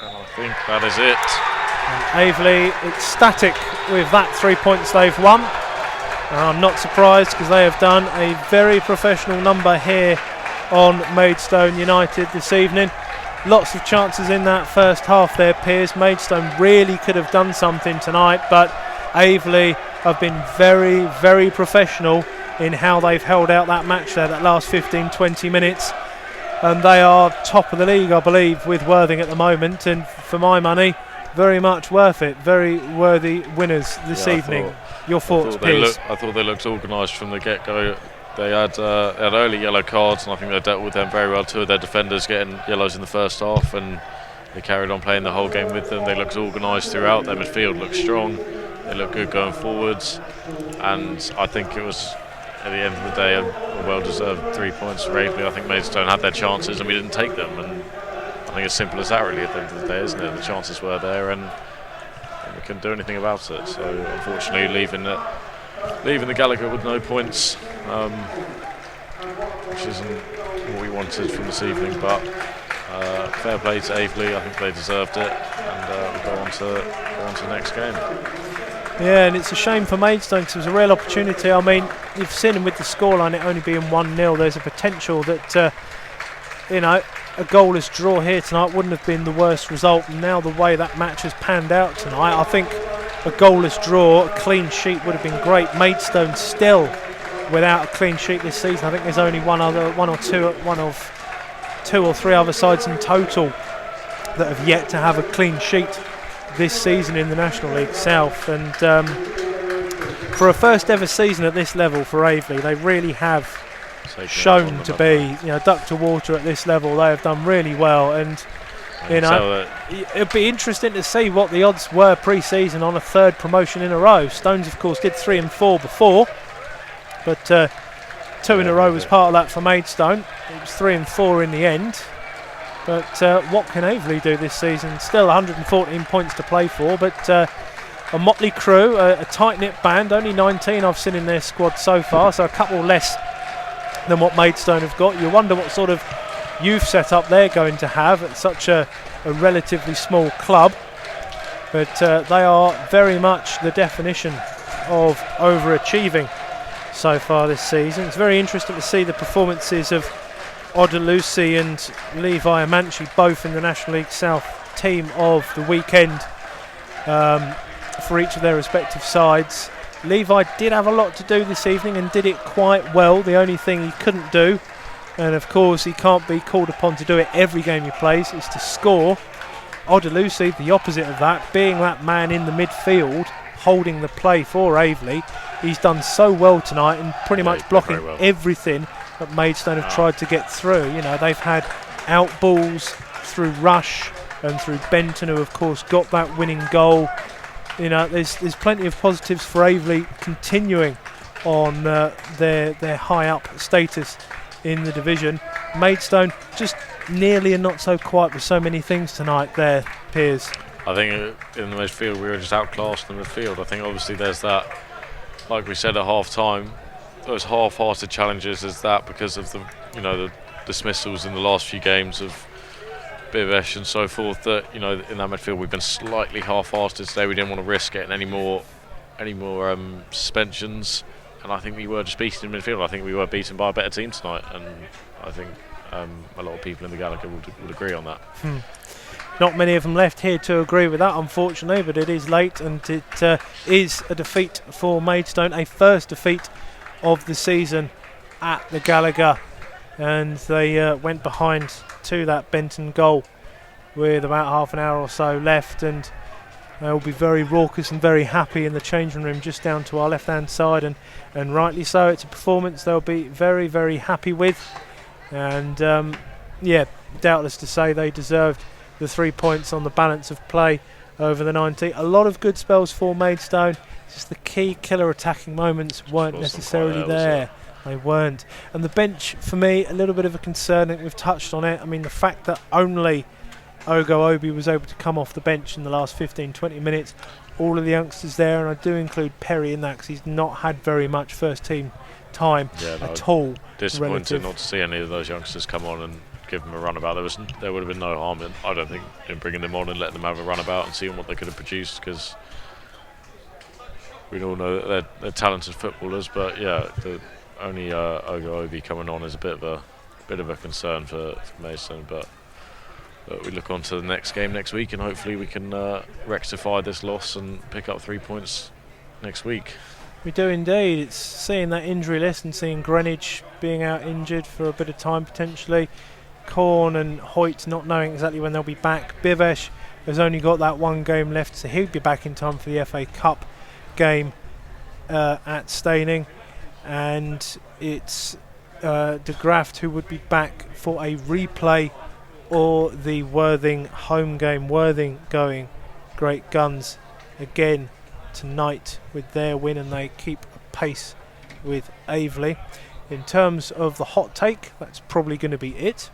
And I think that is it. And Aveley ecstatic with that 3 points they've won. And I'm not surprised because they have done a very professional number here on Maidstone United this evening. Lots of chances in that first half there, Piers. Maidstone really could have done something tonight, but Aveley have been very, very professional in how they've held out that match there, that last 15-20 minutes. And they are top of the league, I believe, with Worthing at the moment. And for my money, very much worth it. Very worthy winners this evening. Your thoughts, Piers? I thought they looked organised from the get-go. They had early yellow cards, and I think they dealt with them very well. Two of their defenders getting yellows in the first half, and they carried on playing the whole game with them. They looked organised throughout. Their midfield looked strong. They looked good going forwards, and I think it was, at the end of the day, a well-deserved 3 points for Aveley. I think Maidstone had their chances, and we didn't take them. And I think it's simple as that, really, at the end of the day, isn't it? The chances were there, and we couldn't do anything about it. So, unfortunately, leaving the Gallagher with no points, which isn't what we wanted from this evening, but fair play to Aveley. I think they deserved it, and we'll go on to the next game. Yeah, and it's a shame for Maidstone because it was a real opportunity. I mean, you've seen them with the scoreline, it only being 1-0. There's a potential that a goalless draw here tonight wouldn't have been the worst result. And now the way that match has panned out tonight, I think a goalless draw, a clean sheet would have been great. Maidstone still without a clean sheet this season. I think there's only one of two or three other sides in total that have yet to have a clean sheet this season in the National League South. And for a first ever season at this level for Aveley, they really have shown to be, duck to water at this level. They have done really well, and it'd be interesting to see what the odds were pre-season on a third promotion in a row. Stones, of course, did 3 and 4 before, but 2 in a row was part of that for Maidstone. It was 3 and 4 in the end. But what can Aveley do this season? Still 114 points to play for, but a motley crew, a tight-knit band. Only 19 I've seen in their squad so far, so a couple less than what Maidstone have got. You wonder what sort of youth setup they're going to have at such a relatively small club. But they are very much the definition of overachieving so far this season. It's very interesting to see the performances of Odelusi and Levi Amanchi, both in the National League South team of the weekend for each of their respective sides. Levi did have a lot to do this evening and did it quite well. The only thing he couldn't do, and of course he can't be called upon to do it every game he plays, is to score. Odelusi, the opposite of that, being that man in the midfield, holding the play for Aveley. He's done so well tonight and pretty much blocking everything that Maidstone have tried to get through. They've had out balls through Rush and through Benton, who of course got that winning goal. There's plenty of positives for Aveley continuing on their high up status in the division. Maidstone just nearly and not so quite with so many things tonight there, Piers. I think in the midfield we were just outclassed in the midfield. I think obviously there's that, like we said at half time, those half-hearted challenges is that because of the dismissals in the last few games of Bivesh and so forth, that in that midfield we've been slightly half-hearted today. We didn't want to risk getting any more suspensions, and I think we were just beaten in midfield. I think we were beaten by a better team tonight, and I think a lot of people in the Gallagher would agree on that. Not many of them left here to agree with that, unfortunately, but it is late, and it is a defeat for Maidstone, a first defeat of the season at the Gallagher, and they went behind to that Benton goal with about half an hour or so left, and they'll be very raucous and very happy in the changing room just down to our left hand side, and rightly so. It's a performance they'll be very, very happy with, and doubtless to say they deserved the 3 points on the balance of play over the 90. A lot of good spells for Maidstone, just the key killer attacking moments weren't necessarily there. They weren't. And the bench, for me, a little bit of a concern. I think we've touched on it. I mean, the fact that only Ogo Obi was able to come off the bench in the last 15-20 minutes, all of the youngsters there, and I do include Perry in that because he's not had very much first team time at all. Disappointed not to see any of those youngsters come on and give them a runabout. There would have been no harm in, I don't think, in bringing them on and letting them have a runabout and seeing what they could have produced, because we all know that they're talented footballers. But yeah, only Obi coming on is a bit of a concern for Maidstone. But we look on to the next game next week, and hopefully we can rectify this loss and pick up 3 points next week. We do indeed. It's seeing that injury list and seeing Greenwich being out injured for a bit of time potentially. Korn and Hoyt not knowing exactly when they'll be back. Bivesh has only got that one game left, so he'll be back in time for the FA Cup game at Staining. And it's De Graft who would be back for a replay or the Worthing home game. Worthing going great guns again tonight with their win, and they keep pace with Aveley. In terms of the hot take, that's probably going to be it.